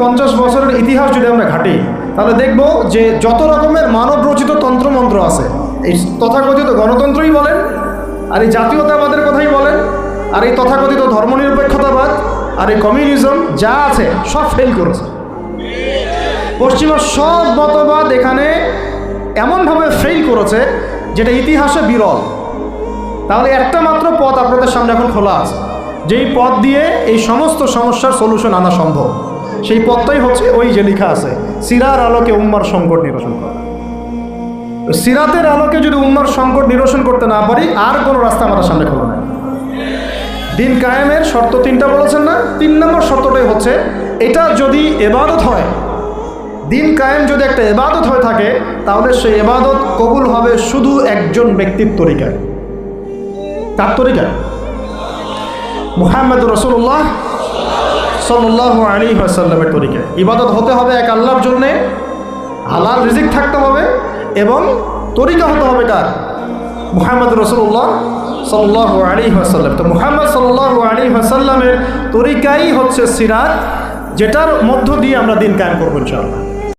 50 বছরের ইতিহাস যদি আমরা ঘাঁটি তাহলে দেখব যে যত রকমের মানব রচিত তন্ত্রমন্ত্র আছে, এই তথাকথিত গণতন্ত্রই বলেন, আর এই জাতীয়তাবাদের কথাই বলেন, আর এই তথাকথিত ধর্মনিরপেক্ষতাবাদ, আর এই কমিউনিজম যা আছে সব ফেল করেছে। পশ্চিমা সব মতবাদ এখানে এমনভাবে ফেল করেছে যেটা ইতিহাসে বিরল। তাহলে একটা মাত্র পথ আপনাদের সামনে এখন খোলা আছে, যেই পথ দিয়ে এই সমস্ত সমস্যার সলিউশন আনা সম্ভব। সেই পথটাই হচ্ছে ওই যে লেখা আছে, সিরার আলোকে উম্মার সংকট নিরসন করা। সিরাতের আলোকে যদি উম্মার সংকট নিরসন করতে না পারি, আর কোনো রাস্তা আমাদের সামনে খোলা নাই। দিন কায়েমের শর্ত 3টা বলেছেন না? 3 নম্বর শর্তটাই হচ্ছে এটা যদি ইবাদত হয়, দিন কায়েম যদি একটা ইবাদত হয়ে থাকে, তাহলে সেই ইবাদত কবুল হবে শুধু একজন ব্যক্তির তরিকায়। তার তরিকায় মুহাম্মদ রাসূলুল্লাহ সাল্লাল্লাহু আলাইহি ওয়াসাল্লামের তরিকায়। ইবাদত হতে হবে এক আল্লাহর জন্যে, হালাল রিজিক থাকতে হবে, এবং তরিকা হতে হবে কার? মুহাম্মদ রাসূলুল্লাহ সাল্লাল্লাহু আলাইহি ওয়াসাল্লাম। তো মুহাম্মদ সাল্লাল্লাহু আলাইহি ওয়াসাল্লামের তরিকাই হচ্ছে সিরাত, যেটার মধ্য দিয়ে আমরা দিন কায়েম করবো ইনশাআল্লাহ।